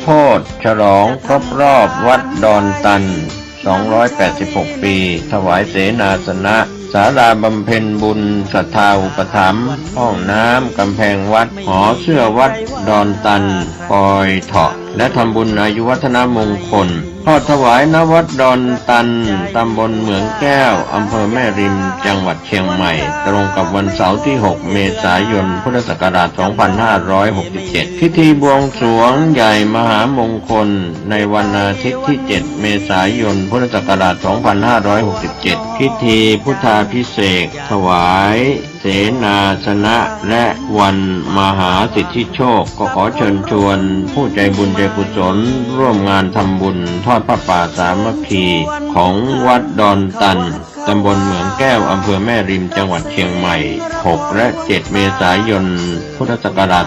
โพธิ์ฉลองครบรอบวัดดอนตัน286 ปีถวายเสนาสนะศาลาบำเพ็ญบุญศรัทธาอุปถัมภ์ห้องน้ำกำแพงวัดหอเสื้อวัดดอนตันปอยเถาะและทำบุญอายุวัฒนมงคลทอดถวายณวัดดอนตันตำบลเหมืองแก้วอำเภอแม่ริมจังหวัดเชียงใหม่ตรงกับวันเสาร์ที่ 6 เมษายน พุทธศักราช 2567 พิธีบวงสรวงใหญ่มหามงคลในวันอาทิตย์ที่ 7 เมษายน พุทธศักราช 2567 พิธีพุทธาภิเษกถวายเสนาสนะและวันมหาสิทธิโชคก็ขอเชิญชวนผู้ใจบุญใจกุศลร่วมงานทำบุญทอดผ้าป่าสามัคคีของวัดดอนตันตำบลเหมืองแก้วอำเภอแม่ริมจังหวัดเชียงใหม่ 6 และ 7 เมษายน พุทธศักราช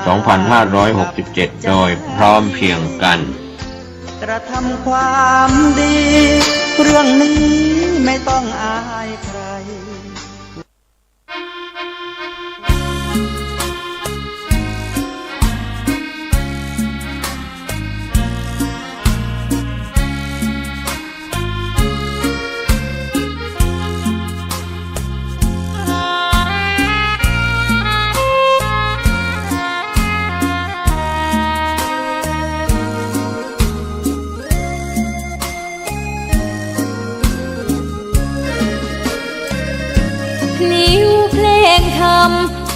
2567 โดยพร้อมเพรียงกันกระทำความดีเรื่องนี้ไม่ต้องอายใคร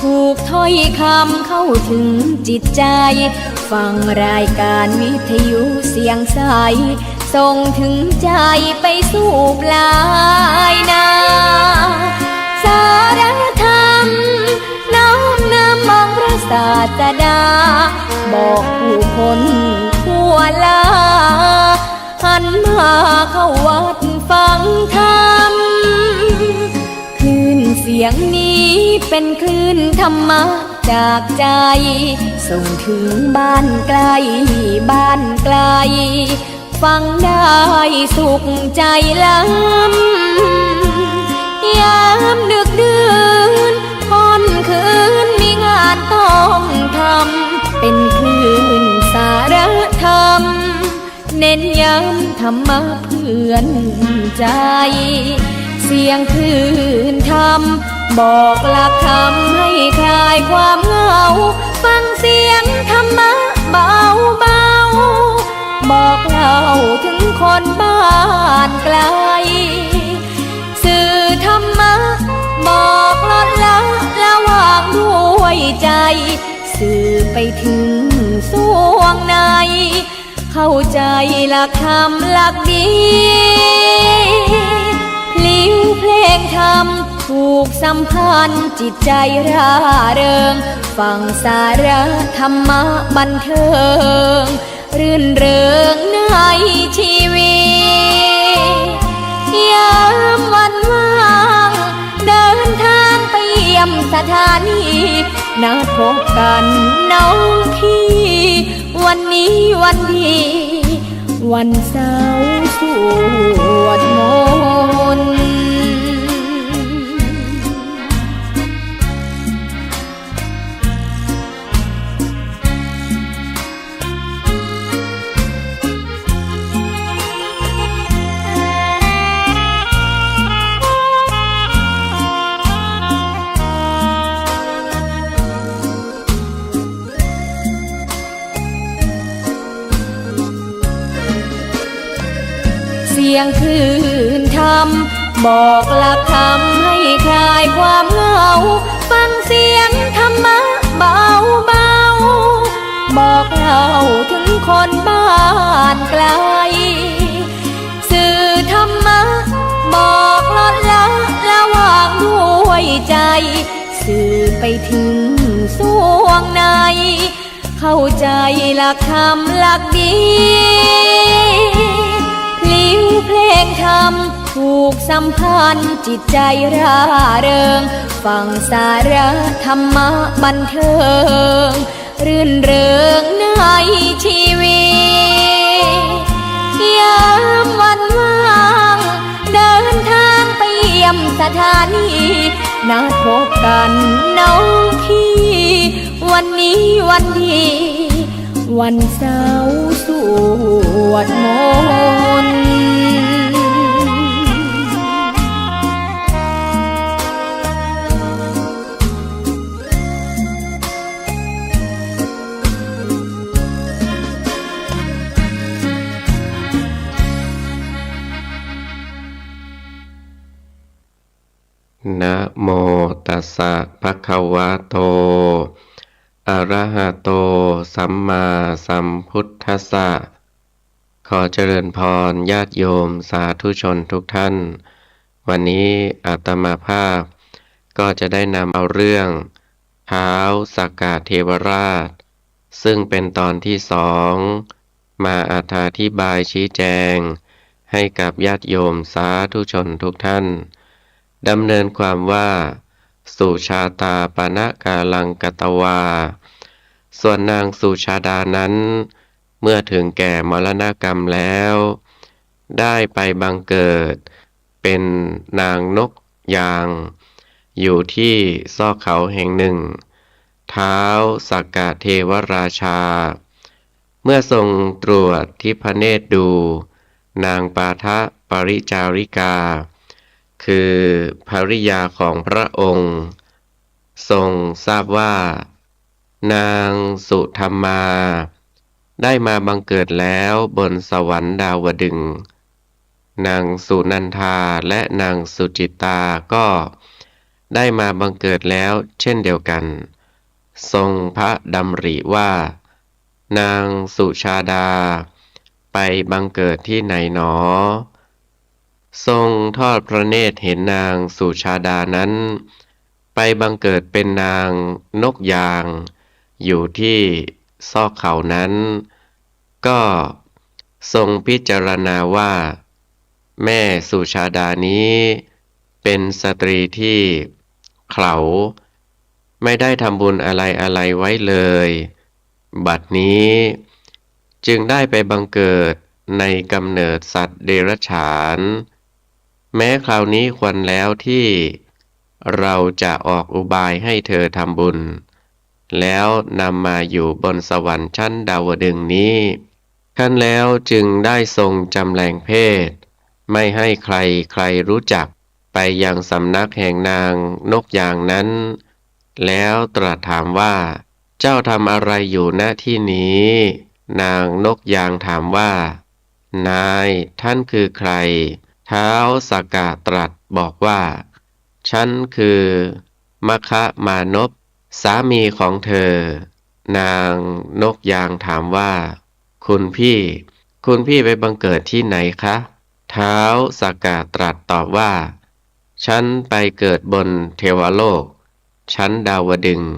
ถูกถ้อยคำเข้าถึงจิตใจฟังรายการวิทยุเสียงใสส่งถึงใจไปสู่ปลายนาสารธรรมน้อมนำมองพระศาสดาบอกผู้คนทั่วลาหันมาเข้าวัดฟังธรรมคลื่นเสียงนี้เป็นคลื่นธรรมะจากใจส่งถึงบ้านไกลบ้านไกลฟังได้สุขใจล้ำยามดึกดื่นค่ำคืนมีงานต้องทำเป็นคลื่นสารธรรมเน้นย้ำธรรมะเพื่อนใจเสียงคลื่นธรรมบอกหลักธรรมให้คลายความเหงาฟังเสียงธรรมะเบาเบาบอกเล่าถึงคนบ้านไกลสื่อธรรมะบอกลดละระหว่างด้วยใจสื่อไปถึงสวงในเข้าใจหลักธรรมหลักดีลิ้วเพลงธรรมผูกสัมพันธ์จิตใจร่าเริงฟังสาระธรรมะบันเทิงรื่นเริงในชีวิตยามวันว่างเดินทางไปเยี่ยมสถานีนัดพบกันน้องพี่วันนี้วันดีวันเสาร์สวดมนต์เสียงคลื่นธรรมบอกหลักธรรมให้คลายความเหงาฟังเสียงธรรมะเบาเบาบอกเล่าถึงคนบ้านไกลสื่อธรรมะบอกลดละระหว่างด้วยใจสื่อไปถึงสวงในเข้าใจหลักธรรมหลักดีลิ้วเพลงธรรมผูกสัมพันธ์จิตใจร่าเริงฟังสาระธรรมะบันเทิงรื่นเริงในชีวิตยามวันว่างเดินทางไปเยี่ยมสถานีนัดพบกันน้องพี่วันนี้วันดีวันเสาร์สว สะภะคะวะโตอะระหะโตสัมมาสัมพุทธัสสะขอเจริญพรญาติโยมสาธุชนทุกท่านวันนี้อาตมาภาพก็จะได้นำเอาเรื่องท้าวสักกะเทวราชซึ่งเป็นตอนที่2มาอธิบายชี้แจงให้กับญาติโยมสาธุชนทุกท่านดำเนินความว่าสุชาตาปณกาลังกตวาส่วนนางสุชาดานั้นเมื่อถึงแก่มรณกรรมแล้วได้ไปบังเกิดเป็นนางนกยางอยู่ที่ซอกเขาแห่งหนึ่งท้าวสักกะเทวราชาเมื่อทรงตรวจทิพเนตรดูนางปาทะปริจาริกาคือภริยาของพระองค์ทรงทราบว่านางสุธรรมาได้มาบังเกิดแล้วบนสวรรค์ดาวดึงส์นางสุนันทาและนางสุจิตาก็ได้มาบังเกิดแล้วเช่นเดียวกันทรงพระดำริว่านางสุชาดาไปบังเกิดที่ไหนหนอทรงทอดพระเนตรเห็นนางสุชาดานั้นไปบังเกิดเป็นนางนกยางอยู่ที่ซอกเขานั้นก็ทรงพิจารณาว่าแม่สุชาดานี้เป็นสตรีที่เขลาไม่ได้ทำบุญอะไรไว้เลยบัดนี้จึงได้ไปบังเกิดในกำเนิดสัตว์เดรัจฉานแม้คราวนี้ควรแล้วที่เราจะออกอุบายให้เธอทำบุญแล้วนำมาอยู่บนสวรรค์ชั้นดาวดึงส์นี้ขั้นแล้วจึงได้ทรงจำแรงเพศไม่ให้ใครรู้จักไปยังสำนักแห่งนางนกยางนั้นแล้วตรัสถามว่าเจ้าทำอะไรอยู่ณที่นี้นางนกยางถามว่านายท่านคือใครท้าวสักกะตรัสบอกว่าฉันคือมคะมานพสามีของเธอนางนกยางถามว่าคุณพี่ไปบังเกิดที่ไหนคะท้าวสักกะตรัสตอบว่าฉันไปเกิดบนเทวโลกชั้นดาวดึงส์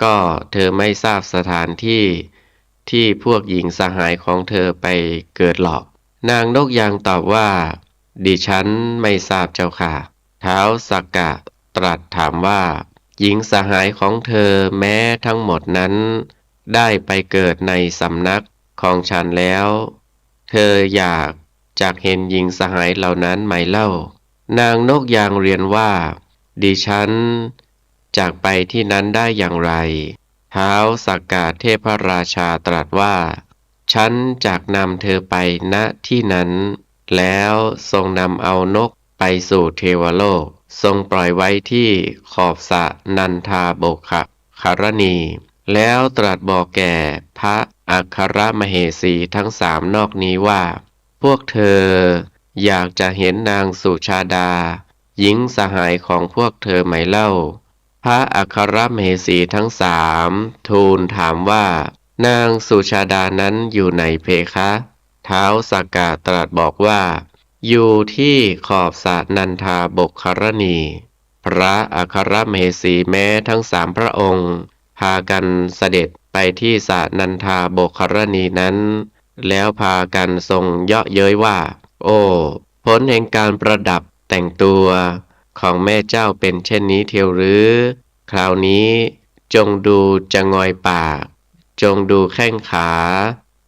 ก็เธอไม่ทราบสถานที่พวกหญิงสหายของเธอไปเกิดหรอกนางนกยางตอบว่าดิฉันไม่ทราบเจ้าค่ะท้าวสักกะตรัสถามว่าหญิงสหายของเธอแม้ทั้งหมดนั้นได้ไปเกิดในสำนักของฉันแล้วเธออยากเห็นหญิงสหายเหล่านั้นไหมเล่านางนกยางเรียนว่าดิฉันจากไปที่นั้นได้อย่างไรท้าวสักกะเทพราชาตรัสว่าฉันจากนำเธอไปณที่นั้นแล้วทรงนำเอานกไปสู่เทวโลกทรงปล่อยไว้ที่ขอบสระนันทาโบกคารณีแล้วตรัสบอกแก่พระอัครมเหสีทั้ง3นอกนี้ว่าพวกเธออยากจะเห็นนางสุชาดาหญิงสหายของพวกเธอไหมเล่าพระอัครมเหสีทั้ง3ทูลถามว่านางสุชาดานั้นอยู่ไหนเพคะท้าวสักกะตรัสบอกว่าอยู่ที่ขอบสระนันทาโบกคารณีพระอัครมเหสีแม้ทั้ง3พระองค์พากันเสด็จไปที่สระนันทาโบกคารณีนั้นแล้วพากันทรงเยาะเย้ยว่าโอ้ผลแห่งการประดับแต่งตัวของแม่เจ้าเป็นเช่นนี้เทียวหรือคราวนี้จงดูจะงอยปากจงดูแข้งขา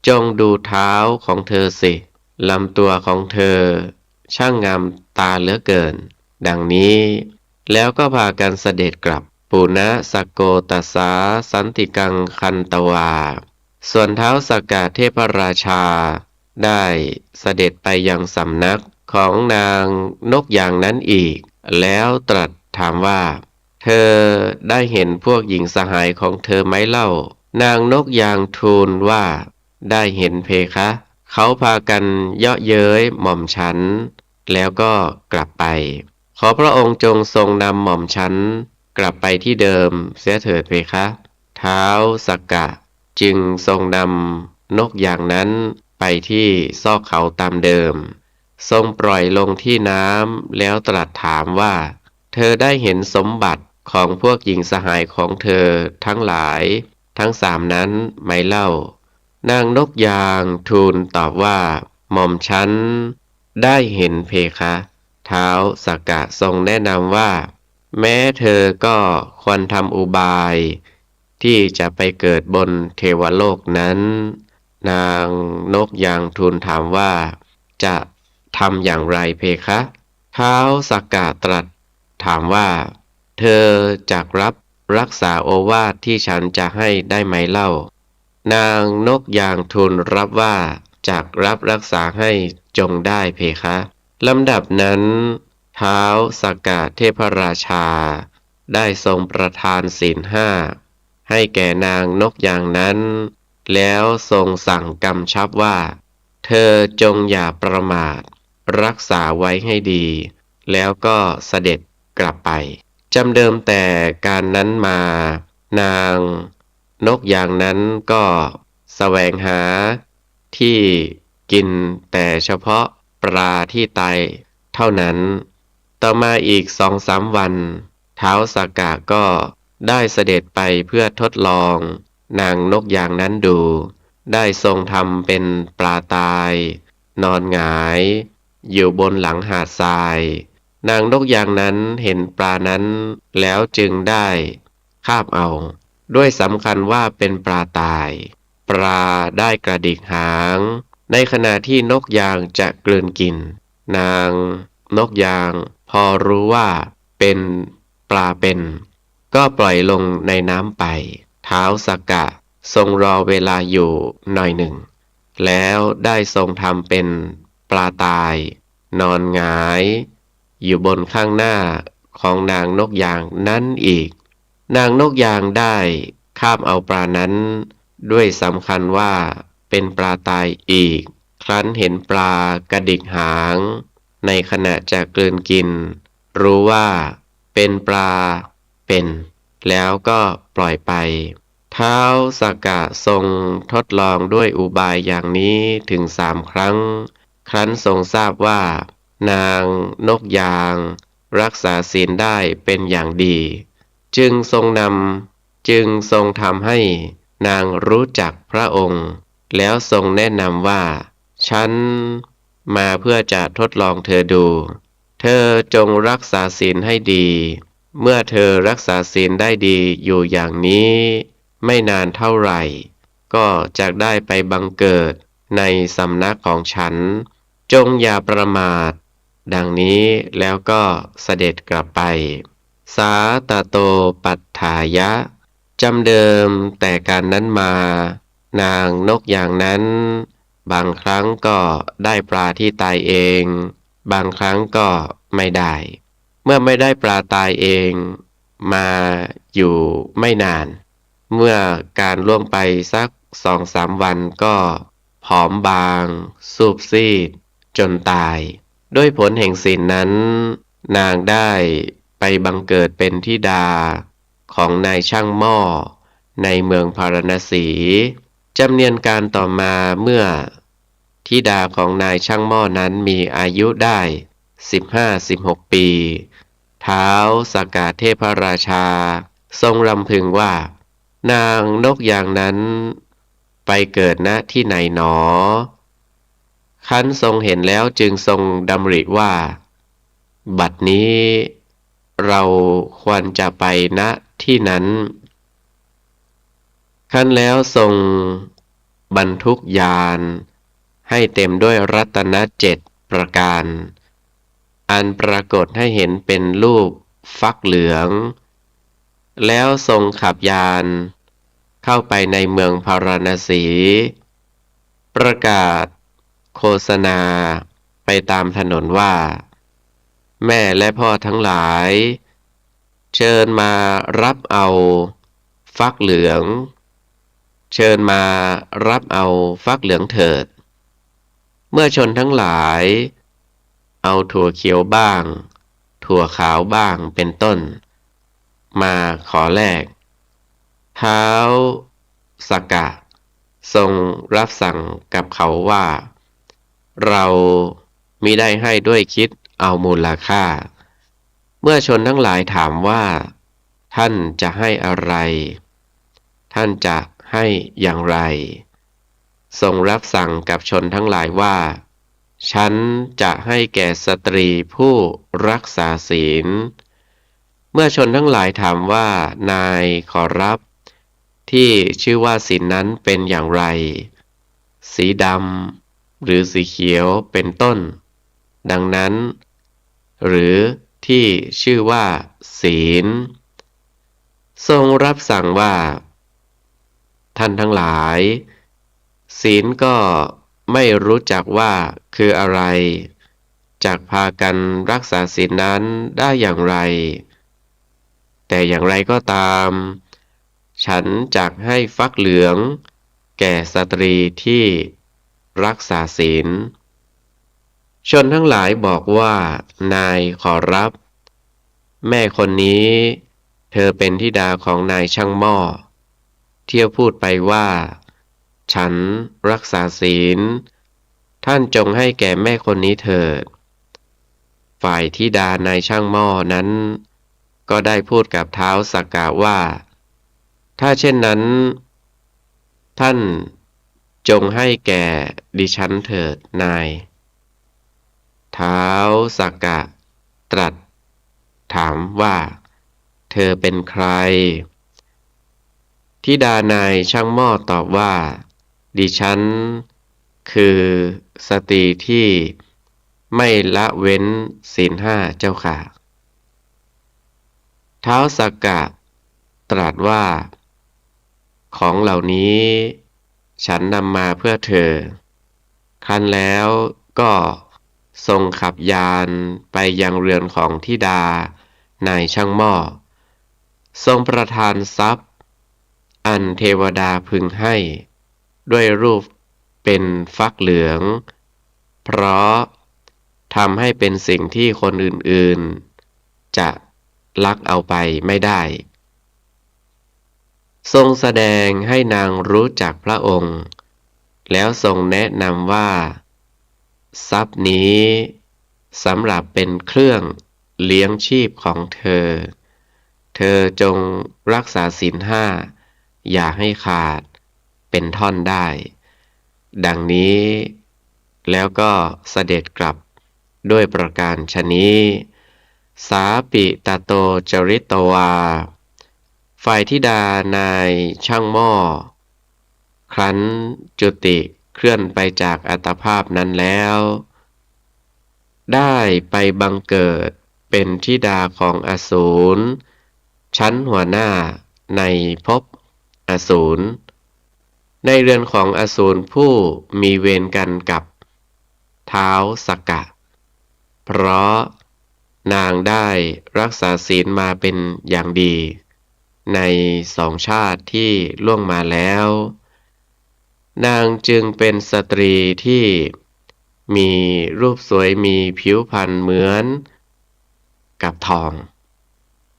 จงดูเท้าของเธอสิลำตัวของเธอช่างงามตาเหลือเกินดังนี้แล้วก็พากันเสด็จกลับปุณสโกตัสสาสันติกังคันตวาส่วนท้าวสักกะเทพราชาได้เสด็จไปยังสำนักของนางนกยางนั้นอีกแล้วตรัสถามว่าเธอได้เห็นพวกหญิงสหายของเธอไหมเล่านางนกยางทูลว่าได้เห็นเพคะเขาพากันเยาะเย้ยหม่อมฉันแล้วก็กลับไปขอพระองค์จงทรงนำหม่อมฉัน กลับไปที่เดิมเสียเถิดเพคะท้าวสักกะจึงทรงนำนกอย่างนั้นไปที่ซอกเขาตามเดิมทรงปล่อยลงที่น้ำแล้วตรัสถามว่าเธอได้เห็นสมบัติของพวกหญิงสหายของเธอทั้งหลายทั้ง3นั้นไหมเล่านางนกยางทูลตอบว่าหม่อมฉันได้เห็นเพคะท้าวสักกะทรงแนะนำว่าแม้เธอก็ควรทำอุบายที่จะไปเกิดบนเทวโลกนั้นนางนกยางทูลถามว่าจะทำอย่างไรเพคะท้าวสักกะตรัสถามว่าเธอจักรับรักษาโอวาทที่ฉันจะให้ได้ไหมเล่านางนกยางทูลรับว่าจักรับรักษาให้จงได้เพคะลำดับนั้นท้าวสักกะเทพราชาได้ทรงประทานศีล5ให้แก่นางนกยางนั้นแล้วทรงสั่งกำชับว่าเธอจงอย่าประมาทรักษาไว้ให้ดีแล้วก็เสด็จกลับไปจำเดิมแต่การนั้นมานางนกยางนั้นก็แสวงหาที่กินแต่เฉพาะปลาที่ตายเท่านั้นต่อมาอีก2-3 วันท้าวสักกะก็ได้เสด็จไปเพื่อทดลองนางนกยางนั้นดูได้ทรงทำเป็นปลาตายนอนหงายอยู่บนหลังหาดทรายนางนกยางนั้นเห็นปลานั้นแล้วจึงได้คาบเอาด้วยสำคัญว่าเป็นปลาตายปลาได้กระดิกหางในขณะที่นกยางจะกลืนกินนางนกยางพอรู้ว่าเป็นปลาเป็นก็ปล่อยลงในน้ำไปท้าวสักกะทรงรอเวลาอยู่หน่อยหนึ่งแล้วได้ทรงทำเป็นปลาตายนอนหงายอยู่บนข้างหน้าของนางนกยางนั้นอีกนางนกยางได้คาบเอาปลานั้นด้วยสำคัญว่าเป็นปลาตายอีกครั้นเห็นปลากระดิกหางในขณะจะกลืนกินรู้ว่าเป็นปลาเป็นแล้วก็ปล่อยไปท้าวสักกะทรงทดลองด้วยอุบายอย่างนี้ถึง3 ครั้งครั้นทรงทราบว่านางนกยางรักษาศีลได้เป็นอย่างดีจึงทรงทำให้นางรู้จักพระองค์แล้วทรงแนะนำว่าฉันมาเพื่อจะทดลองเธอดูเธอจงรักษาศีลให้ดีเมื่อเธอรักษาศีลได้ดีอยู่อย่างนี้ไม่นานเท่าไหร่ก็จะได้ไปบังเกิดในสำนักของฉันจงอย่าประมาทดังนี้แล้วก็เสด็จกลับไปสาตโตปัฏฐายะจำเดิมแต่การนั้นมานางนกอย่างนั้นบางครั้งก็ได้ปลาที่ตายเองบางครั้งก็ไม่ได้เมื่อไม่ได้ปลาตายเองมาอยู่ไม่นานเมื่อการล่วงไปสัก2-3 วันก็ผอมบางสูบซีดจนตายด้วยผลแห่งศีลนั้นนางได้ไปบังเกิดเป็นธิดาของนายช่างหม้อในเมืองพาราณสีจำเนียนการต่อมาเมื่อธิดาของนายช่างหม้อนั้นมีอายุได้15-16 ปีท้าวสักกะเทพราชาทรงรำพึงว่านางนกยางนั้นไปเกิดณที่ไหนหนอครั้นทรงเห็นแล้วจึงทรงดำริว่าบัดนี้เราควรจะไปณที่นั้นครั้นแล้วทรงบรรทุกยานให้เต็มด้วยรัตน7 ประการอันปรากฏให้เห็นเป็นรูปฟักเหลืองแล้วทรงขับยานเข้าไปในเมืองพาราณสีประกาศโฆษณาไปตามถนนว่าแม่และพ่อทั้งหลายเชิญมารับเอาฟักเหลืองเชิญมารับเอาฟักเหลืองเถิดเมื่อชนทั้งหลายเอาถั่วเขียวบ้างถั่วขาวบ้างเป็นต้น มาขอแลกท้าวสักกะทรงรับสั่งกับเขาว่าเรามิได้ให้ด้วยคิดเอามูลค่าเมื่อชนทั้งหลายถามว่าท่านจะให้อะไรท่านจะให้อย่างไรทรงรับสั่งกับชนทั้งหลายว่าฉันจะให้แก่สตรีผู้รักษาศีลเมื่อชนทั้งหลายถามว่านายขอรับที่ชื่อว่าศีลนั้นเป็นอย่างไรสีดำหรือสีเขียวเป็นต้นดังนั้นหรือที่ชื่อว่าศีลทรงรับสั่งว่าท่านทั้งหลายศีลก็ไม่รู้จักว่าคืออะไรจักพากันรักษาศีลนั้นได้อย่างไรแต่อย่างไรก็ตามฉันจักให้ฟักเหลืองแก่สตรีที่รักษาศีลชนทั้งหลายบอกว่านายขอรับแม่คนนี้เธอเป็นธิดาของนายช่างหม้อเที่ยวพูดไปว่าฉันรักษาศีลท่านจงให้แก่แม่คนนี้เถิดฝ่ายธิดานายช่างหม้อนั้นก็ได้พูดกับท้าวสักกะว่าถ้าเช่นนั้นท่านจงให้แก่ดิฉันเถิดนายท้าวสักกะตรัสถามว่าเธอเป็นใครธิดานายช่างหม้อตอบว่าดิฉันคือสตรีที่ไม่ละเว้นศีลห้าเจ้าค่ะท้าวสักกะตรัสว่าของเหล่านี้ฉันนำมาเพื่อเธอครั้นแล้วก็ทรงขับยานไปยังเรือนของธิดานายช่างหม้อทรงประทานทรัพย์อันเทวดาพึงให้ด้วยรูปเป็นฟักเหลืองเพราะทำให้เป็นสิ่งที่คนอื่นๆจะลักเอาไปไม่ได้ทรงแสดงให้นางรู้จักพระองค์แล้วทรงแนะนำว่าทรัพย์นี้สำหรับเป็นเครื่องเลี้ยงชีพของเธอเธอจงรักษาศีลห้าอย่าให้ขาดเป็นท่อนได้ดังนี้แล้วก็เสด็จกลับด้วยประการฉนี้สาปิตโตจริตวาฝ่ายธิดานายช่างหม้อครั้นจุติเคลื่อนไปจากอัตภาพนั้นแล้วได้ไปบังเกิดเป็นธิดาของอสูรชั้นหัวหน้าในภพอสูรในเรือนของอสูรผู้มีเวรกันกับท้าวสักกะเพราะนางได้รักษาศีลมาเป็นอย่างดีในสองชาติที่ล่วงมาแล้วนางจึงเป็นสตรีที่มีรูปสวยมีผิวพรรณเหมือนกับทอง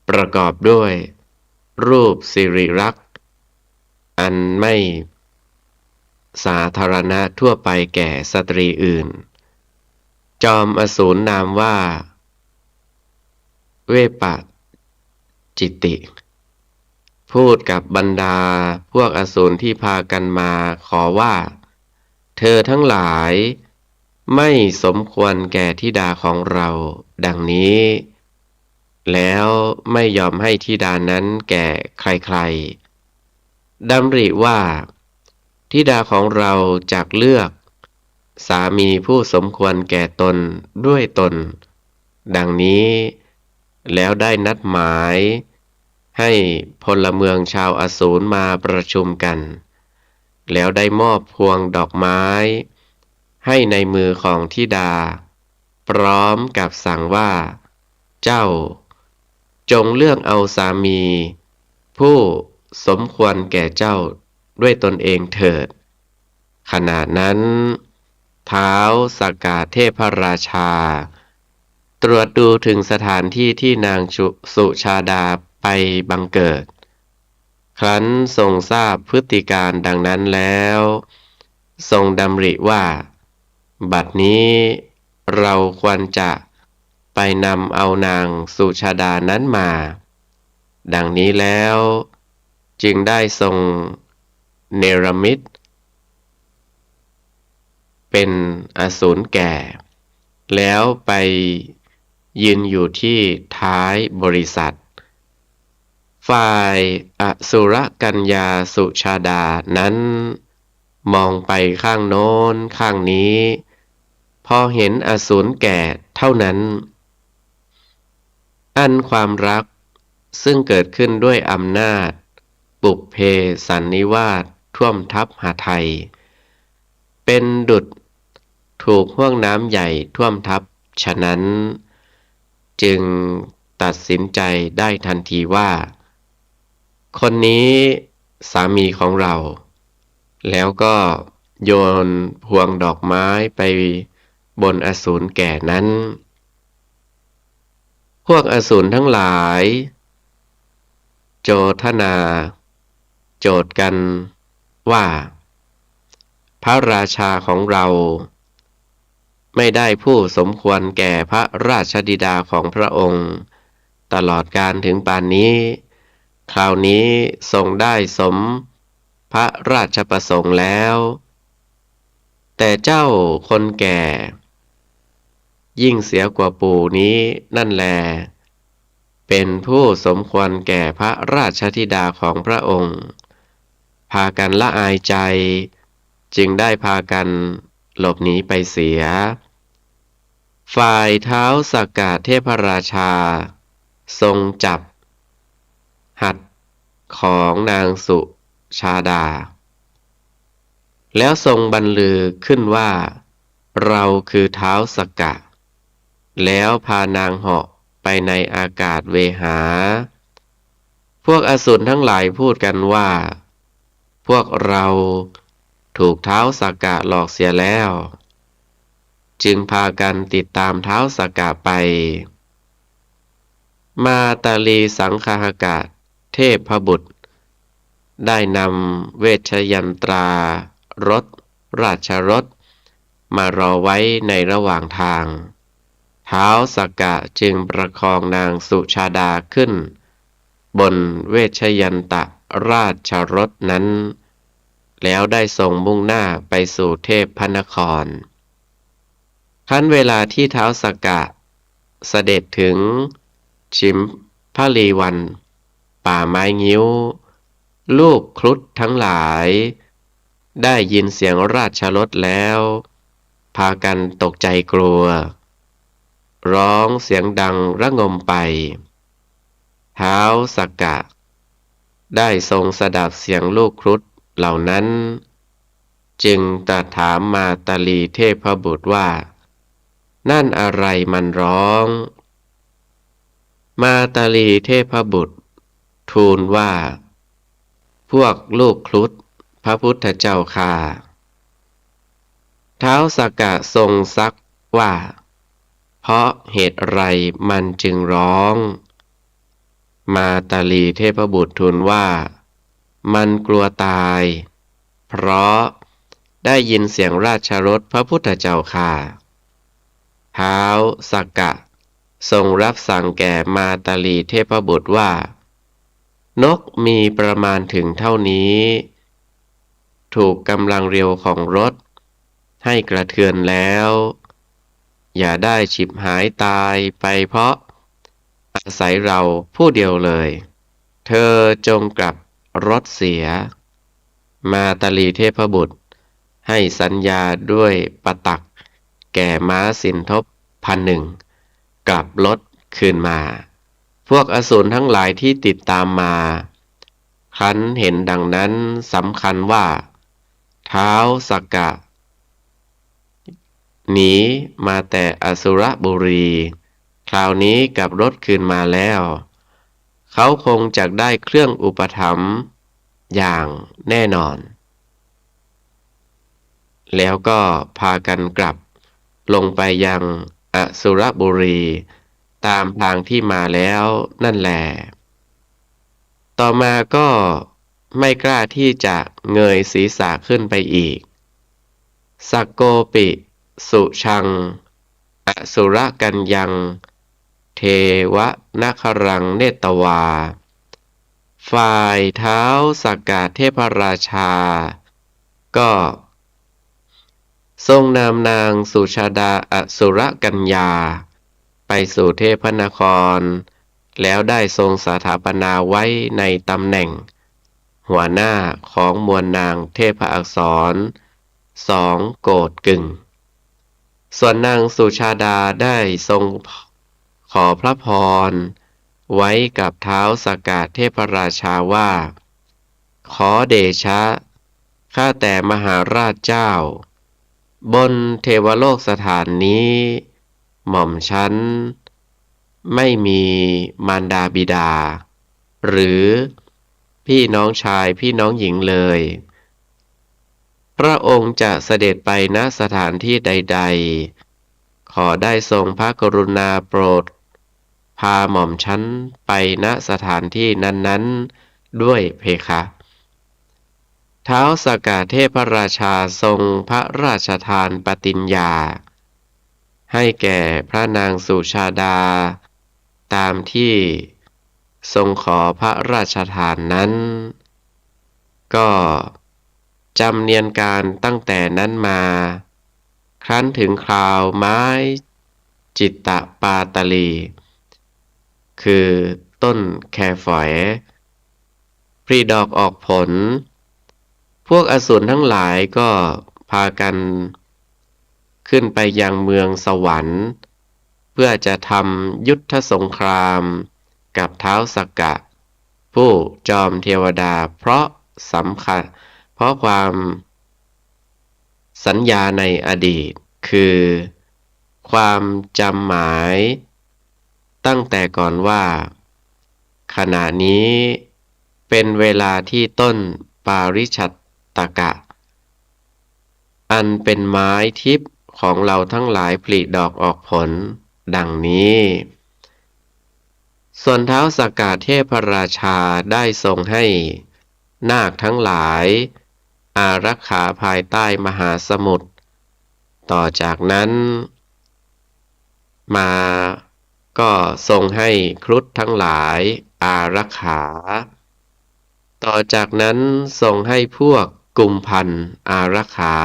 ประกอบด้วยรูปสิริลักษณ์อันไม่สาธารณะทั่วไปแก่สตรีอื่นจอมอสูรนามว่าเวปจิตติพูดกับบรรดาพวกอสูรที่พากันมาขอว่าเธอทั้งหลายไม่สมควรแก่ธิดาของเราดังนี้แล้วไม่ยอมให้ธิดานั้นแก่ใครๆดำริว่าธิดาของเราจักเลือกสามีผู้สมควรแก่ตนด้วยตนดังนี้แล้วได้นัดหมายให้พลเมืองชาวอสูรมาประชุมกันแล้วได้มอบพวงดอกไม้ให้ในมือของธิดาพร้อมกับสั่งว่าเจ้าจงเลือกเอาสามีผู้สมควรแก่เจ้าด้วยตนเองเถิดขณะนั้นท้าวสักกะเทพราชาตรวจดูถึงสถานที่ที่นางสุชาดา ไปบังเกิด ครั้นทรงทราบพฤติการดังนั้นแล้วทรงดำริว่าบัดนี้เราควรจะไปนำเอานางสุชาดานั้นมาดังนี้แล้วจึงได้ทรงเนรมิตเป็นอสูรแก่แล้วไปยืนอยู่ที่ท้ายบริษัทฝ่ายอสุรกัญญาสุชาดานั้นมองไปข้างโน้นข้างนี้พอเห็นอสูรแก่เท่านั้นอันความรักซึ่งเกิดขึ้นด้วยอำนาจปุพเพสันนิวาสท่วมทับหทัยเป็นดุจถูกห้วงน้ำใหญ่ท่วมทับฉะนั้นจึงตัดสินใจได้ทันทีว่าคนนี้สามีของเราแล้วก็โยนพวงดอกไม้ไปบนอสูรแก่นั้นพวกอสูรทั้งหลายโจทนาโจทย์กันว่าพระราชาของเราไม่ได้ผู้สมควรแก่พระราชธิดาของพระองค์ตลอดกาลถึงป่านนี้คราวนี้ทรงได้สมพระราชประสงค์แล้วแต่เจ้าคนแก่ยิ่งเสียกว่าปู่นี้นั่นแลเป็นผู้สมควรแก่พระราชธิดาของพระองค์พากันละอายใจจึงได้พากันหลบหนีไปเสียฝ่ายท้าวสักกะเทพราชาทรงจับหัตถ์ของนางสุชาดาแล้วทรงบรรลือขึ้นว่าเราคือท้าวสักกะแล้วพานางเหาะไปในอากาศเวหาพวกอสูรทั้งหลายพูดกันว่าพวกเราถูกท้าวสักกะหลอกเสียแล้วจึงพากันติดตามท้าวสักกะไปมาตาลีสังคหกะเทพบุตรได้นำเวชยันตรารถราชรถมารอไว้ในระหว่างทางท้าวสักกะจึงประคองนางสุชาดาขึ้นบนเวชยันตราชรถนั้นแล้วได้ส่งมุ่งหน้าไปสู่เทพพนครครั้นเวลาที่ท้าวสักกะเสด็จถึงชิมพลีวันป่าไม้งิ้วลูกครุฑทั้งหลายได้ยินเสียงราชรถแล้วพากันตกใจกลัวร้องเสียงดังระงมไปท้าวสักกะได้ทรงสดับเสียงลูกครุฑเหล่านั้นจึงตรัสถามมาตาลีเทพบุตรว่านั่นอะไรมันร้องมาตาลีเทพบุตรทูลว่าพวกลูกครุฑพระพุทธเจ้าค่าท้าวสักกะทรงซักว่าเพราะเหตุไรมันจึงร้องมาตาลีเทพบุตรทูลว่ามันกลัวตายเพราะได้ยินเสียงราชรถพระพุทธเจ้าค่าท้าวสักกะทรงรับสั่งแก่มาตาลีเทพบุตรว่านกมีประมาณถึงเท่านี้ถูกกำลังเร็วของรถให้กระเทือนแล้วอย่าได้ฉิบหายตายไปเพราะอาศัยเราผู้เดียวเลยเธอจงกลับรถเสียมาตาลีเทพบุตรให้สัญญาด้วยปตักแก่ม้าสินทบ1,000กลับรถคืนมาพวกอสูรทั้งหลายที่ติดตามมาครั้นเห็นดังนั้นสำคัญว่าท้าวสักกะหนีมาแต่อสุรบุรีคราวนี้กลับรถคืนมาแล้วเขาคงจะได้เครื่องอุปถัมภ์อย่างแน่นอนแล้วก็พากันกลับลงไปยังอสุรบุรีตามทางที่มาแล้วนั่นแหละ ต่อมาก็ไม่กล้าที่จะเงยศีรษะขึ้นไปอีกสักโกปิสุชังอสุรกัญญังเทวนาครังเนตวาฝ่ายเท้าสักกะเทพราชาก็ทรงนำนางสุชาดาอสุรกัญญาไปสู่เทพนครแล้วได้ทรงสถาปนาไว้ในตำแหน่งหัวหน้าของมวลนางเทพอักษร2 โกฏกึ่งส่วนนางสุชาดาได้ทรงขอพระพรไว้กับเท้าสักกะเทพราชาว่าขอเดชะข้าแต่มหาราชเจ้าบนเทวโลกสถานนี้หม่อมฉันไม่มีมารดาบิดาหรือพี่น้องชายพี่น้องหญิงเลยพระองค์จะเสด็จไปณสถานที่ใดๆขอได้ทรงพระกรุณาโปรดพาหม่อมฉันไปณสถานที่นั้นๆด้วยเพคะท้าวสักกะเทพราชาทรงพระราชทานปฏิญญาให้แก่พระนางสุชาดาตามที่ทรงขอพระราชทานนั้นก็จำเนียนการตั้งแต่นั้นมาครั้นถึงคราวไม้จิตตปาตลีคือต้นแคฝอยผลิดอกออกผลพวกอสูรทั้งหลายก็พากันขึ้นไปยังเมืองสวรรค์เพื่อจะทำยุทธสงครามกับท้าวสักกะผู้จอมเทวดาเพราะความสัญญาในอดีตคือความจำหมายตั้งแต่ก่อนว่าขณะนี้เป็นเวลาที่ต้นปาริชัตตกะอันเป็นไม้ทิพย์ของเราทั้งหลายผลิดอกออกผลดังนี้ส่วนท้าวสักกะเทพราชาได้ทรงให้นาคทั้งหลายอารักขาภายใต้มหาสมุทรต่อจากนั้นมาก็ทรงให้ครุฑทั้งหลายอารักขาต่อจากนั้นทรงให้พวกกุมพันธ์อารักขา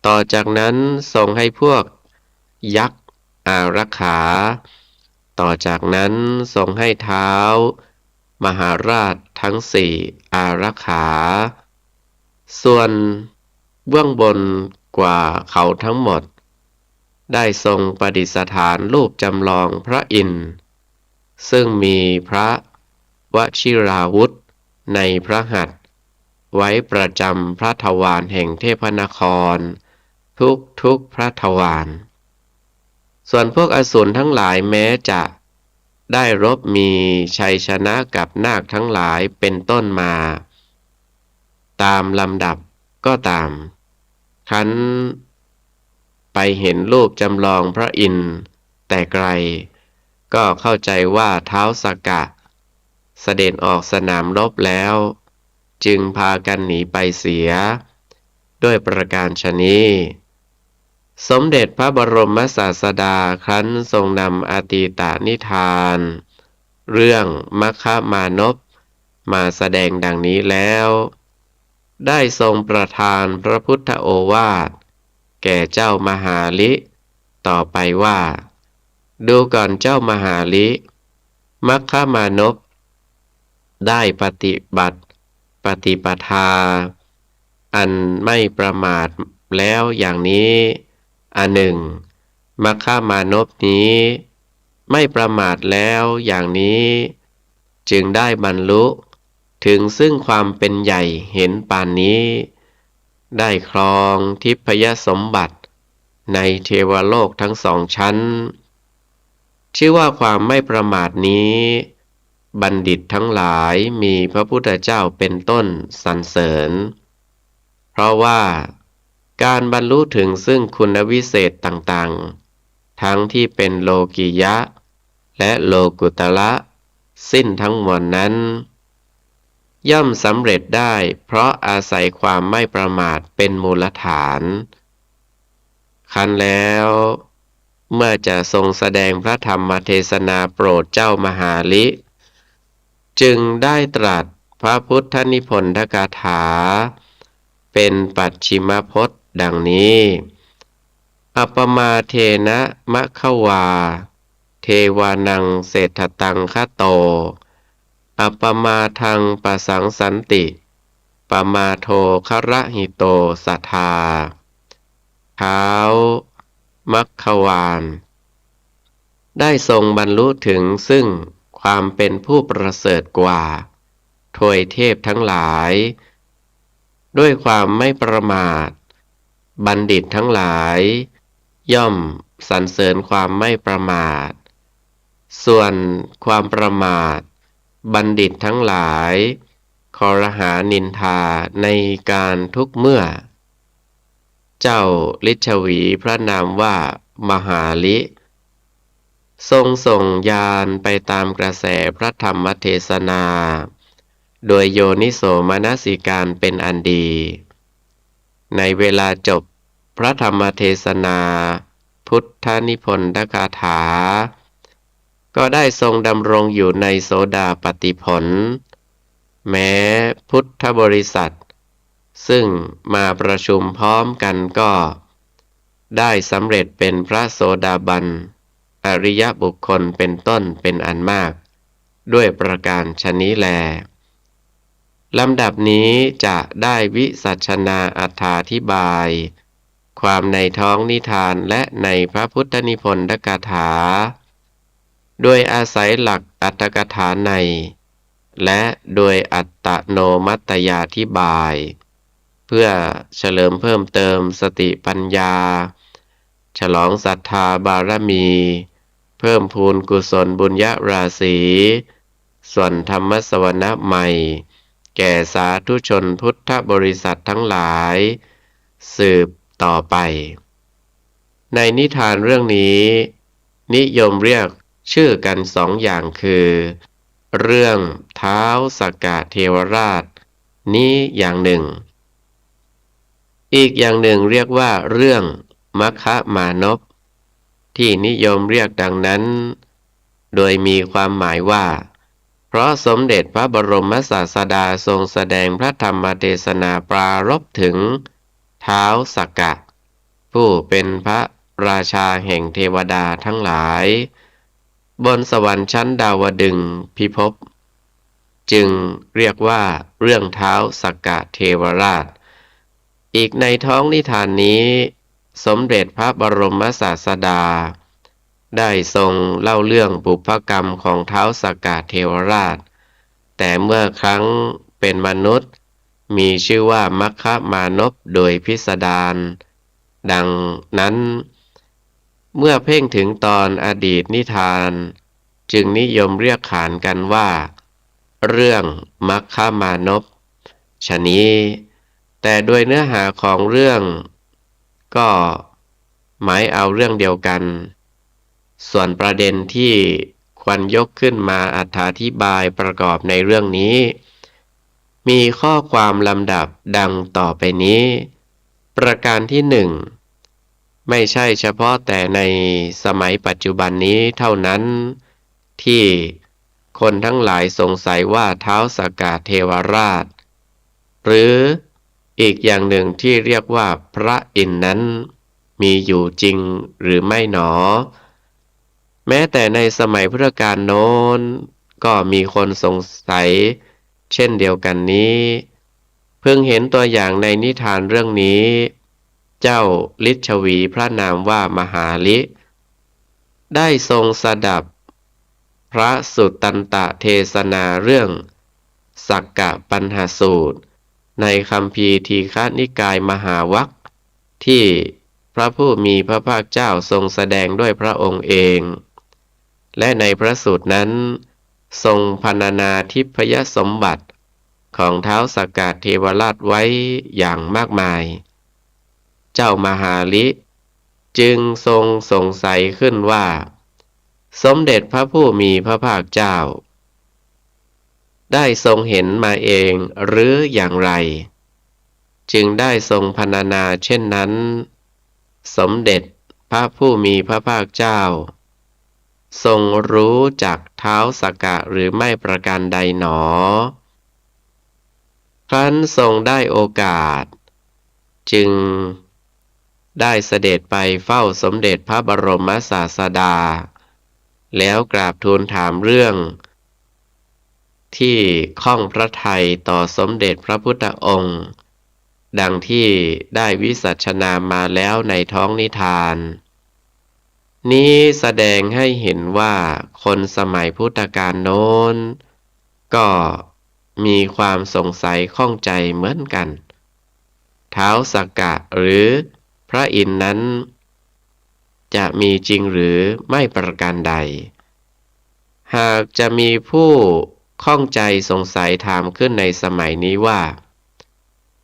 ต่อจากนั้นทรงให้พวกยักษ์อารักขาต่อจากนั้นทรงให้เท้ามหาราชทั้ง4อารักขาส่วนเบื้องบนกว่าเขาทั้งหมดได้ทรงประดิษฐานรูปจำลองพระอินทร์ซึ่งมีพระวชิราวุธในพระหัตถ์ไว้ประจำพระทวารแห่งเทพนครทุกพระทวารส่วนพวกอสูรทั้งหลายแม้จะได้รบมีชัยชนะกับนาคทั้งหลายเป็นต้นมาตามลำดับก็ตามคันไปเห็นรูปจำลองพระอินทร์แต่ไกลก็เข้าใจว่าท้าวสักกะเสด็จออกสนามรบแล้วจึงพากันหนีไปเสียด้วยประการฉนี้สมเด็จพระบรมศาสดาครั้นทรงนำอตีตนิทานเรื่องมัคคมานพมาแสดงดังนี้แล้วได้ทรงประทานพระพุทธโอวาทแก่เจ้ามหาลิต่อไปว่าดูก่อนเจ้ามหาลิมัคคมานพได้ปฏิบัติปฏิปทาอันไม่ประมาทแล้วอย่างนี้อันหนึ่งมัคคมานพนี้ไม่ประมาทแล้วอย่างนี้จึงได้บรรลุถึงซึ่งความเป็นใหญ่เห็นปานนี้ได้ครองทิพยสมบัติในเทวโลกทั้ง2 ชั้นชื่อว่าความไม่ประมาทนี้บัณฑิตทั้งหลายมีพระพุทธเจ้าเป็นต้นสรรเสริญเพราะว่าการบรรลุถึงซึ่งคุณวิเศษต่างๆทั้งที่เป็นโลกิยะและโลกุตระสิ้นทั้งมวลนั้น ย่อมสำเร็จได้เพราะอาศัยความไม่ประมาทเป็นมูลฐานคันแล้วเมื่อจะทรงแสดงพระธรรมเทศนาโปรดเจ้ามหาลิจึงได้ตรัสพระพุทธนิพนธกถาเป็นปัจฉิมพจน์ดังนี้อัปปมาเทนะมะขวาเทวานังเศรษฐตังคะโตอัปปมาทังปสังสันติปมาโทคระหิโตสัทธาท้าวมัคควานได้ทรงบรรลุถึงซึ่งความเป็นผู้ประเสริฐกว่าทวยเทพทั้งหลายด้วยความไม่ประมาทบัณฑิตทั้งหลายย่อมสรรเสริญความไม่ประมาทส่วนความประมาทบัณฑิตทั้งหลายคอรหานินทาในการทุกเมื่อเจ้าฤชวีพระนามว่ามหาลิทรงส่งญาณไปตามกระแสพระธรรมเทศนาโดยโยนิโสมนสิการเป็นอันดีในเวลาจบพระธรรมเทศนาพุทธนิพนธกถาก็ได้ทรงดำรงอยู่ในโสดาปัตติผลแม้พุทธบริษัทซึ่งมาประชุมพร้อมกันก็ได้สำเร็จเป็นพระโสดาบันอริยบุคคลเป็นต้นเป็นอันมากด้วยประการชนี้แลลำดับนี้จะได้วิสัชนาอรรถาธิบายความในท้องนิทานและในพระพุทธนิพนธกถาโดยอาศัยหลักอัตถกถาในและโดยอัตตโนมัตยาธิบายเพื่อเฉลิมเพิ่มเติมสติปัญญาฉลองศรัทธาบารมีเพิ่มพูนกุศลบุญญราศีส่วนธรรมสวนะใหม่แก่สาธุชนพุทธบริษัททั้งหลายสืบต่อไปในนิทานเรื่องนี้นิยมเรียกชื่อกันสองอย่างคือเรื่องท้าวสักกะเทวราชนี้อย่างหนึ่งอีกอย่างหนึ่งเรียกว่าเรื่องมัคคะมานพที่นิยมเรียกดังนั้นโดยมีความหมายว่าเพราะสมเด็จพระบรมศาสดาทรงแสดงพระธรรมเทศนาปรารภถึงท้าวสักกะผู้เป็นพระราชาแห่งเทวดาทั้งหลายบนสวรรค์ชั้นดาวดึงส์พิภพจึงเรียกว่าเรื่องท้าวสักกะเทวราชอีกในท้องนิทานนี้สมเด็จพระบรมศาสดาได้ทรงเล่าเรื่องบุพกรรมของท้าวสักกะเทวราชแต่เมื่อครั้งเป็นมนุษย์มีชื่อว่ามัคคะมานพโดยพิสดารดังนั้นเมื่อเพ่งถึงตอนอดีตนิทานจึงนิยมเรียกขานกันว่าเรื่องมัคคะมานพฉะนี้แต่โดยเนื้อหาของเรื่องก็หมายเอาเรื่องเดียวกันส่วนประเด็นที่ควรยกขึ้นมาอธิบายประกอบในเรื่องนี้มีข้อความลำดับดังต่อไปนี้ประการที่หนึ่งไม่ใช่เฉพาะแต่ในสมัยปัจจุบันนี้เท่านั้นที่คนทั้งหลายสงสัยว่าท้าวสักกะเทวราชหรืออีกอย่างหนึ่งที่เรียกว่าพระอินทร์นั้นมีอยู่จริงหรือไม่หนอแม้แต่ในสมัยพุทธกาลโน้นก็มีคนสงสัยเช่นเดียวกันนี้เพิ่งเห็นตัวอย่างในนิทานเรื่องนี้เจ้าฤชวีพระนามว่ามหาลิได้ทรงสดับพระสุตตันตเทศนาเรื่องสักกะปัญหสูตรในคัมภีร์ทีฆนิกายมหาวรรคที่พระผู้มีพระภาคเจ้าทรงแสดงด้วยพระองค์เองและในพระสูตรนั้นทรงพรรณนาทิพยสมบัติของท้าวสักกะเทวราชไว้อย่างมากมายเจ้ามหาลิจึงทรงสงสัยขึ้นว่าสมเด็จพระผู้มีพระภาคเจ้า ได้ทรงเห็นมาเองหรืออย่างไรจึงได้ทรงพรรณนาเช่นนั้นสมเด็จพระผู้มีพระภาคเจ้าทรงรู้จักท้าวสักกะหรือไม่ประการใดหนอครั้นทรงได้โอกาสจึงได้เสด็จไปเฝ้าสมเด็จพระบรมศาสดาแล้วกราบทูลถามเรื่องที่ข้องพระทัยต่อสมเด็จพระพุทธองค์ดังที่ได้วิสัชนามาแล้วในท้องนิทานนี้แสดงให้เห็นว่าคนสมัยพุทธกาลโน้นก็มีความสงสัยข้องใจเหมือนกันท้าวสักกะหรือพระอินทร์นั้นจะมีจริงหรือไม่ประการใดหากจะมีผู้ข้องใจสงสัยถามขึ้นในสมัยนี้ว่า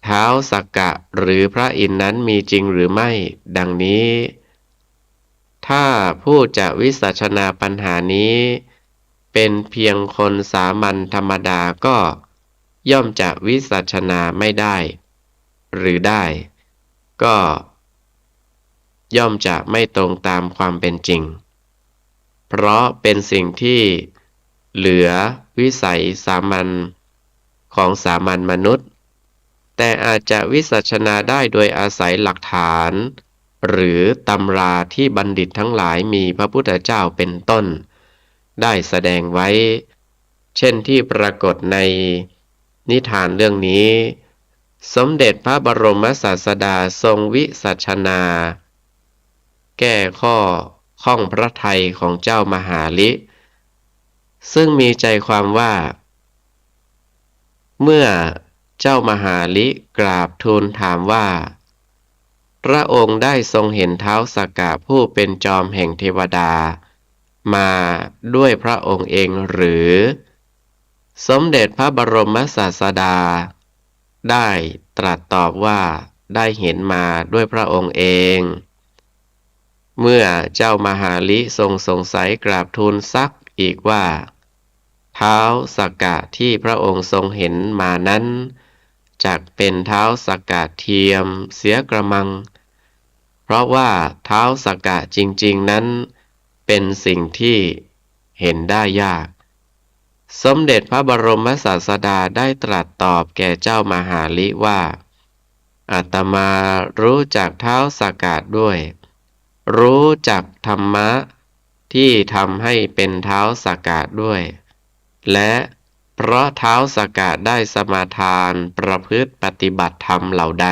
ท้าวสักกะหรือพระอินทร์นั้นมีจริงหรือไม่ดังนี้ถ้าผู้จะวิสัชนาปัญหานี้เป็นเพียงคนสามัญธรรมดาก็ย่อมจะวิสัชนาไม่ได้หรือได้ก็ย่อมจะไม่ตรงตามความเป็นจริงเพราะเป็นสิ่งที่เหลือวิสัยสามัญของสามัญมนุษย์แต่อาจจะวิสัชนาได้โดยอาศัยหลักฐานหรือตำราที่บัณฑิตทั้งหลายมีพระพุทธเจ้าเป็นต้นได้แสดงไว้เช่นที่ปรากฏในนิทานเรื่องนี้สมเด็จพระบรมศาสดาทรงวิสัชนาแก้ข้อข้องพระทัยของเจ้ามหาลิซึ่งมีใจความว่าเมื่อเจ้ามหาลิกราบทูลถามว่าพระองค์ได้ทรงเห็นท้าวสักกะผู้เป็นจอมแห่งเทวดามาด้วยพระองค์เองหรือสมเด็จพระบรมศาสดาได้ตรัสตอบว่าได้เห็นมาด้วยพระองค์เองเมื่อเจ้ามหาลิทรงสงสัยกราบทูลซักอีกว่าท้าวสักกะที่พระองค์ทรงเห็นมานั้นจักเป็นท้าวสักกะเทียมเสียกระมังเพราะว่าท้าวสักกะจริงๆนั้นเป็นสิ่งที่เห็นได้ยากสมเด็จพระบรมศาสดาได้ตรัสตอบแก่เจ้ามหาลิว่าอาตมารู้จักท้าวสักกะด้วยรู้จักธรรมะที่ทำให้เป็นท้าวสักกะด้วยและเพราะท้าวสักกะได้สมาทานประพฤติปฏิบัติธรรมเหล่าใด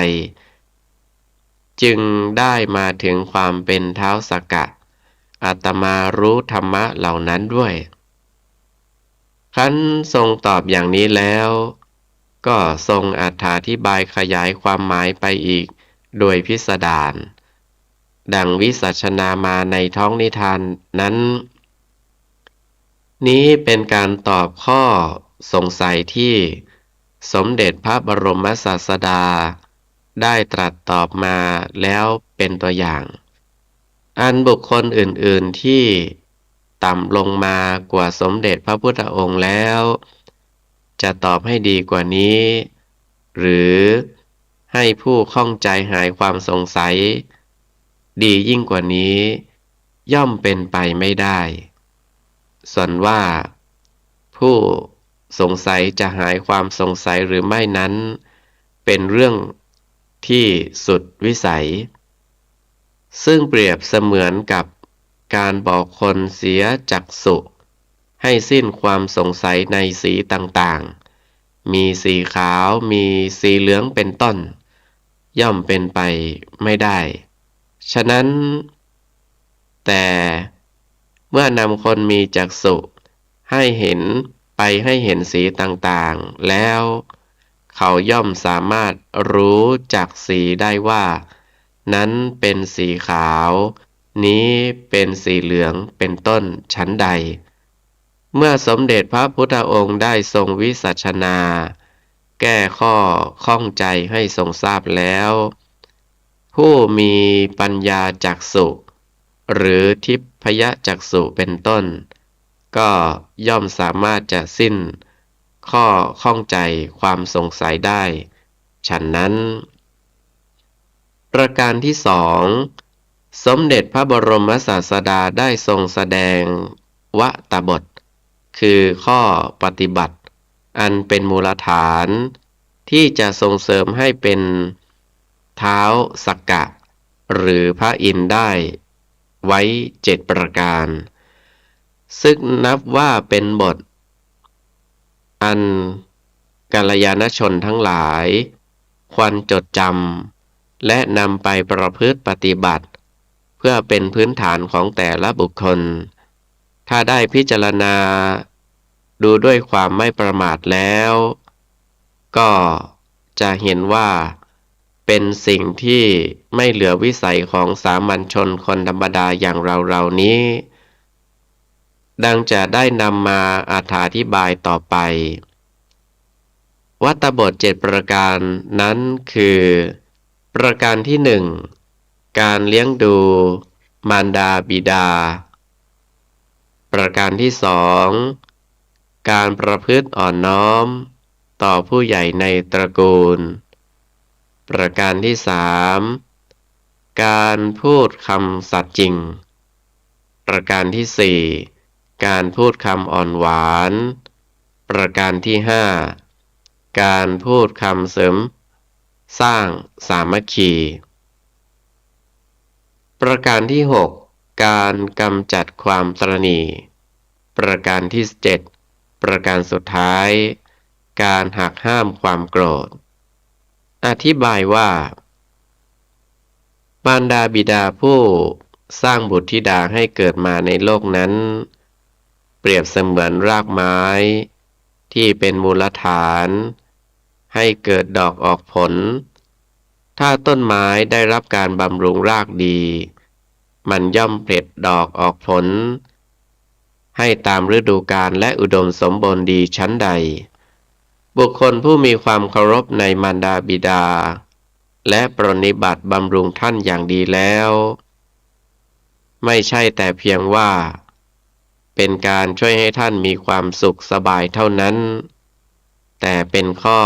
จึงได้มาถึงความเป็นท้าวสักกะอาตมารู้ธรรมะเหล่านั้นด้วยครั้นทรงตอบอย่างนี้แล้วก็ทรงอธิบายขยายความหมายไปอีกโดยพิสดารดังวิสัชนามาในท้องนิทานนั้นนี้เป็นการตอบข้อสงสัยที่สมเด็จพระบรมศาสดาได้ตรัสตอบมาแล้วเป็นตัวอย่างอันบุคคลอื่นๆที่ต่ำลงมากว่าสมเด็จพระพุทธองค์แล้วจะตอบให้ดีกว่านี้หรือให้ผู้ข้องใจหายความสงสัยดียิ่งกว่านี้ย่อมเป็นไปไม่ได้ส่วนว่าผู้สงสัยจะหายความสงสัยหรือไม่นั้นเป็นเรื่องที่สุดวิสัยซึ่งเปรียบเสมือนกับการบอกคนเสียจักษุให้สิ้นความสงสัยในสีต่างๆมีสีขาวมีสีเหลืองเป็นต้นย่อมเป็นไปไม่ได้ฉะนั้นแต่เมื่อนำคนมีจักษุให้เห็นให้เห็นสีต่างๆแล้วเขาย่อมสามารถรู้จักสีได้ว่านั้นเป็นสีขาวนี้เป็นสีเหลืองเป็นต้นชั้นใดเมื่อสมเด็จพระพุทธองค์ได้ทรงวิสัชนาแก้ข้อข้องใจให้ทรงทราบแล้วผู้มีปัญญาจักษุหรือทิพยจักษุเป็นต้นก็ย่อมสามารถจะสิ้น ข้อข้องใจความสงสัยได้ ฉะนั้น ประการที่สองสมเด็จพระบรมศาสดาได้ทรงแสดงวตบท คือข้อปฏิบัติ อันเป็นมูลฐานที่จะส่งเสริมให้เป็นท้าวสักกะ หรือพระอินทร์ได้ไว้7 ประการ ซึ่งนับว่าเป็นบท อันกัลยาณชนทั้งหลายควรจดจำและนำไปประพฤติปฏิบัติ เพื่อเป็นพื้นฐานของแต่ละบุคคล ถ้าได้พิจารณาดูด้วยความไม่ประมาทแล้ว ก็จะเห็นว่าเป็นสิ่งที่ไม่เหลือวิสัยของสามัญชนคนธรรมดาอย่างเรานี้ ดังจะได้นำมาอธิบายต่อไป วัตบท7 ประการนั้นคือ ประการที่ 1 การเลี้ยงดูมารดาบิดา ประการที่ 2 การประพฤติอ่อนน้อมต่อผู้ใหญ่ในตระกูล ประการที่ 3 การพูดคำสัตย์จริง ประการที่ 4 การพูดคำอ่อนหวาน ประการที่ 5 การพูดคำเสริมสร้างสามัคคี ประการที่ 6 การกำจัดความตระหนี่ ประการที่ 7 ประการสุดท้าย การหักห้ามความโกรธ อธิบายว่ามารดาบิดาผู้สร้างบุตรธิดาให้เกิดมาในโลกนั้น เปรียบเสมือนรากไม้ที่เป็นมูลฐานให้เกิดดอกออกผล ถ้าต้นไม้ได้รับการบำรุงรากดี มันย่อมผลิดอกออกผล ให้ตามฤดูกาลและอุดมสมบูรณ์ดีชั้นใด บุคคลผู้มีความเคารพในมารดาบิดา และปรนนิบัติบำรุงท่านอย่างดีแล้ว ไม่ใช่แต่เพียงว่า เป็นการช่วยให้ท่านมีความสุขสบายเท่านั้น แต่เป็นข้อ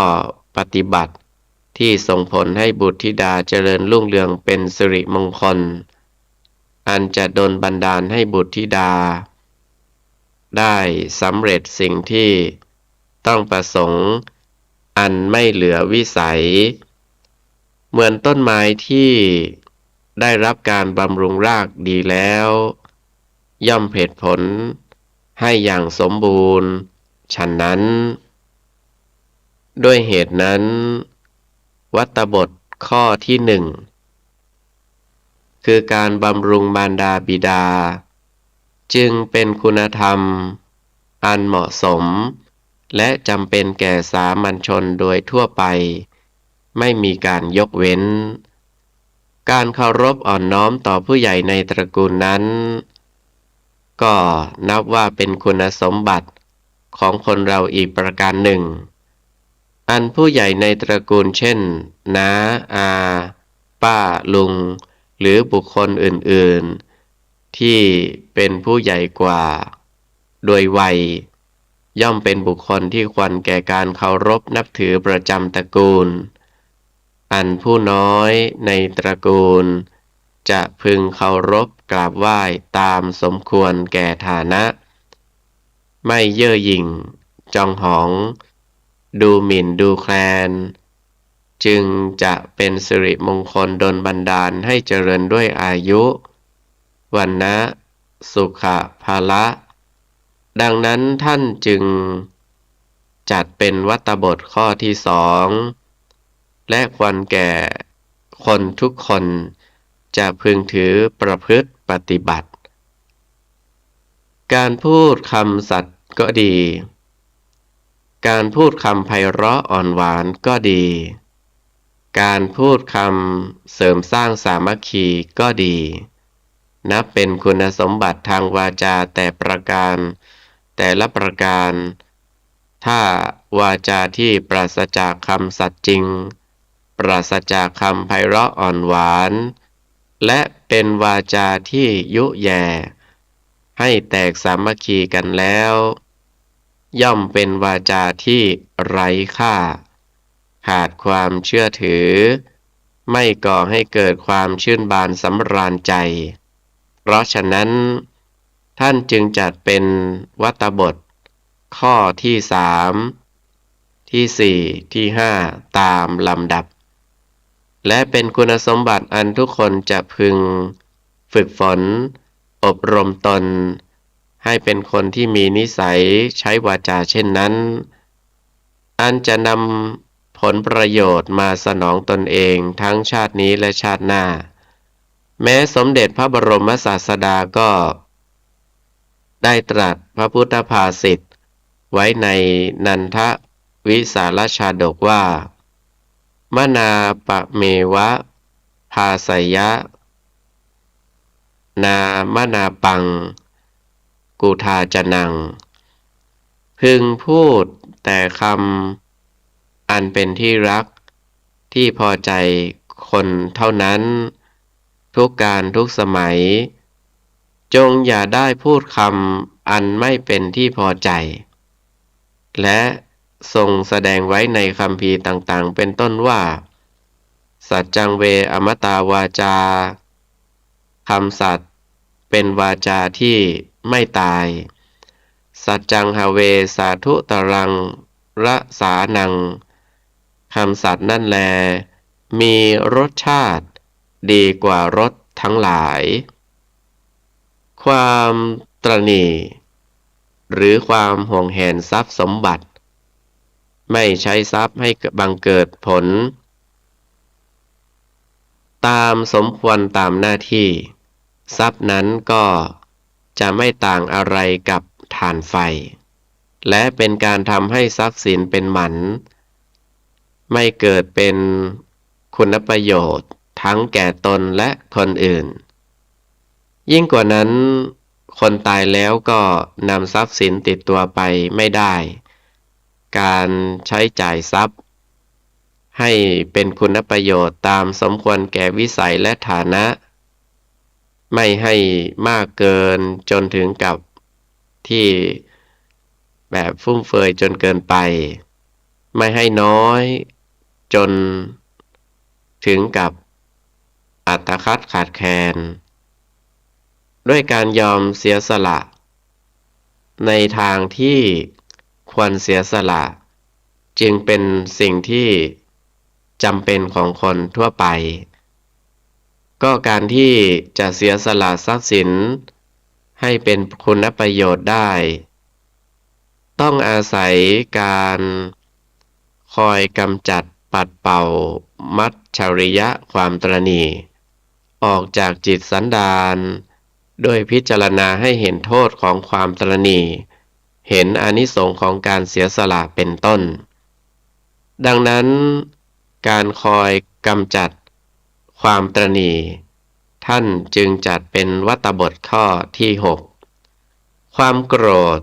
ปฏิบัติที่ส่งผลให้บุตรธิดาเจริญรุ่งเรืองเป็นสิริมงคล อันจะดลบันดาลให้บุตรธิดา ได้สำเร็จสิ่งที่ต้องประสงค์ อันไม่เหลือวิสัย เหมือนต้นไม้ที่ได้รับการบำรุงรากดีแล้ว ย่อมผลิผลให้อย่างสมบูรณ์ ฉะนั้น ด้วยเหตุนั้น วัตบทข้อที่ 1 คือการบำรุงมารดาบิดา จึงเป็นคุณธรรม อันเหมาะสม และจำเป็นแก่สามัญชนโดยทั่วไป ไม่มีการยกเว้น การเคารพอ่อนน้อมต่อผู้ใหญ่ในตระกูลนั้น ก็นับว่าเป็นคุณสมบัติของคนเราอีกประการหนึ่ง อันผู้ใหญ่ในตระกูลเช่นน้าอา ป้าลุง หรือบุคคลอื่นๆ ที่เป็นผู้ใหญ่กว่า โดยวัย ย่อมเป็นบุคคลที่ควรแก่การเคารพนับถือประจำตระกูล อันผู้น้อยในตระกูล จะพึงเคารพกราบไหว้ตามสมควรแก่ฐานะ ไม่เย่อหยิ่งจองหอง ดูหมิ่นดูแคลน จึงจะเป็นสิริมงคลดลบันดาลให้เจริญด้วยอายุวรรณะสุขภาละ ดังนั้นท่านจึงจัดเป็นวัตบทข้อที่ 2 และควรแก่คนทุกคนจะพึงถือประพฤติปฏิบัติ การพูดคำสัตย์ก็ดี การพูดคำไพเราะอ่อนหวานก็ดี การพูดคำเสริมสร้างสามัคคีก็ดี นับเป็นคุณสมบัติทางวาจาแต่ละประการ ถ้าวาจาที่ปราศจากคำสัตย์จริง ปราศจากคำไพเราะอ่อนหวาน และเป็นวาจาที่ยุแย่ให้แตกสามัคคีกันแล้ว ย่อมเป็นวาจาที่ไร้ค่าขาดความเชื่อถือไม่ก่อให้เกิดความชื่นบานสำราญใจเพราะฉะนั้นท่านจึงจัดเป็นวัตตบทข้อที่3ที่4ที่5ตามลำดับและเป็นคุณสมบัติอันทุกคนจะพึงฝึกฝนอบรมตนให้เป็นคนที่มีนิสัยใช้วาจาเช่นนั้นอันจะนำผลประโยชน์มาสนองตนเองทั้งชาตินี้และชาติหน้าแม้สมเด็จพระบรมศาสดาก็ได้ตรัสพระพุทธภาษิตไว้ในนันทวิสาลชาดกว่ามนาปะเมวะภาสยะนามนาปังกุทาจนังพึงพูดแต่คำอันเป็นที่รักที่พอใจคนเท่านั้นทุกการทุกสมัยจงอย่าได้พูดคำอันไม่เป็นที่พอใจและทรงแสดงไว้ในคัมภีร์ต่างๆเป็นต้นว่าสัจจังเวอมตาวาจาคำสัตย์เป็นวาจาที่ไม่ตายสัจจังหเวสาธุตรังระสานังคำสัตย์นั่นแลมีรสชาติดีกว่ารสทั้งหลายความตระหนี่หรือความห่วงแหนทรัพย์สมบัติไม่ใช้ทรัพย์ให้บังเกิดผลตามสมควรตามหน้าที่ทรัพย์นั้นก็จะไม่ต่างอะไรกับถ่านไฟและเป็นการทำให้ทรัพย์สินเป็นหมันไม่เกิดเป็นคุณประโยชน์ทั้งแก่ตนและคนอื่นยิ่งกว่านั้นคนตายแล้วก็นำทรัพย์สินติดตัวไปไม่ได้การใช้จ่ายทรัพย์ให้เป็นคุณประโยชน์ตามสมควรแก่วิสัยและฐานะไม่ให้มากเกินจนถึงกับที่แบบฟุ่มเฟือยจนเกินไปไม่ให้น้อยจนถึงกับอัตคัดขาดแคลนด้วยการยอมเสียสละในทางที่ควรเสียสละจึงเป็นสิ่งที่จำเป็นของคนทั่วไปก็การที่จะเสียสละทรัพย์สินให้เป็นคุณประโยชน์ได้ต้องอาศัยการคอยกำจัดปัดเป่ามัจฉริยะความตระหนี่ออกจากจิตสันดานโดยพิจารณาให้เห็นโทษของความตระหนี่เห็นอานิสงส์ของการเสียสละเป็นต้นดังนั้นการคอยกำจัดความตระหนี่ท่านจึงจัดเป็นวัตตบทข้อที่6ความโกรธ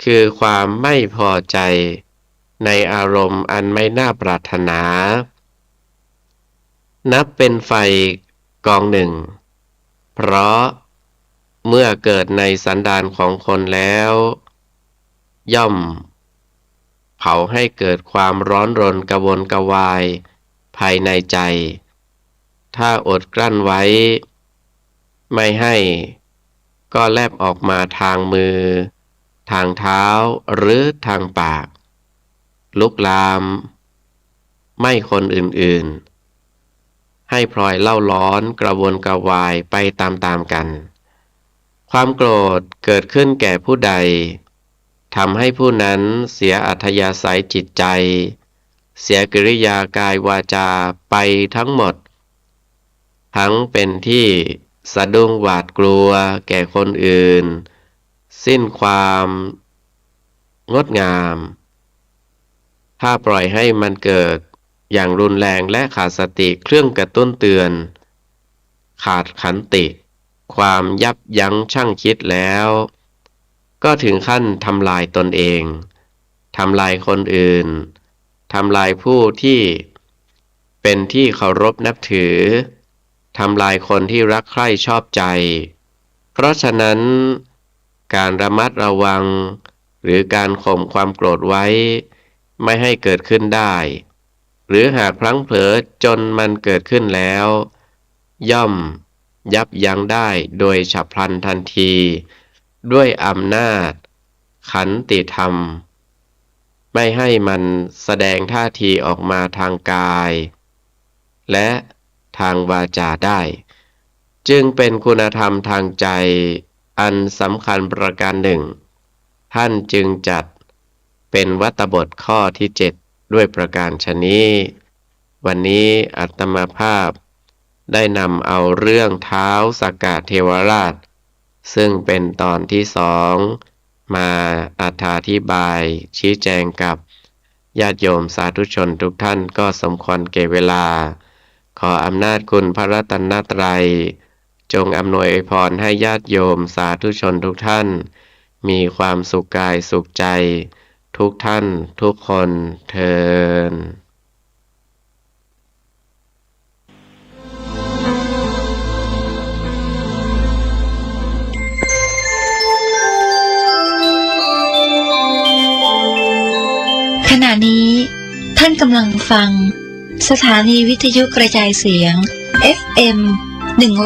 คือความไม่พอใจในอารมณ์อันไม่น่าปรารถนานับเป็นไฟกองหนึ่งเพราะเมื่อเกิดในสันดานของคนแล้วย่อมเผาให้เกิดความร้อนรนกระวนกระวายภายในใจถ้าอดกลั้นไว้ไม่ให้ก็แลบออกมาทางมือทางเท้าหรือทางปากลุกลามไม่คนอื่นๆให้พลอยเล่าร้อนกระวนกระวายไปตามๆกันความโกรธเกิดขึ้นแก่ผู้ใดทำให้ผู้นั้นเสียอัธยาศัยจิตใจเสียกิริยากายวาจาไปทั้งหมดทั้งเป็นที่สะดุ้งหวาดกลัวแก่คนอื่นสิ้นความงดงามถ้าปล่อยให้มันเกิดอย่างรุนแรงและขาดสติเครื่องกระตุ้นเตือนขาดขันติความยับยั้งชั่งคิดแล้วก็ถึงขั้นทำลายตนเองทำลายคนอื่นทำลายผู้ที่เป็นที่เคารพนับถือทำลายคนที่รักใคร่ชอบใจเพราะฉะนั้นการระมัดระวัง หรือการข่มความโกรธไว้ไม่ให้เกิดขึ้นได้ หรือหากพลั้งเผลอจนมันเกิดขึ้นแล้ว ย่อมยับยั้งได้โดยฉับพลันทันที ด้วยอำนาจขันติธรรม ไม่ให้มันแสดงท่าทีออกมาทางกาย และทางวาจาได้ จึงเป็นคุณธรรมทางใจอันสำคัญประการหนึ่ง ท่านจึงจัดเป็นวัตตบทข้อที่ 7 ด้วยประการฉะนี้ วันนี้อาตมาภาพได้นำเอาเรื่องท้าวสักกะเทวราช ซึ่งเป็นตอนที่ 2 มาอธิบายชี้แจงกับญาติโยมสาธุชนทุกท่านก็สมควรแก่เวลา ขออำนาจคุณพระรัตนตรัยจงอำนวยอวยพรให้ญาติโยมสาธุชนทุกท่านมีความสุขกายสุขใจทุกท่านทุกคนเทอญ ขณะนี้ท่านกำลังฟังสถานีวิทยุกระจายเสียง FM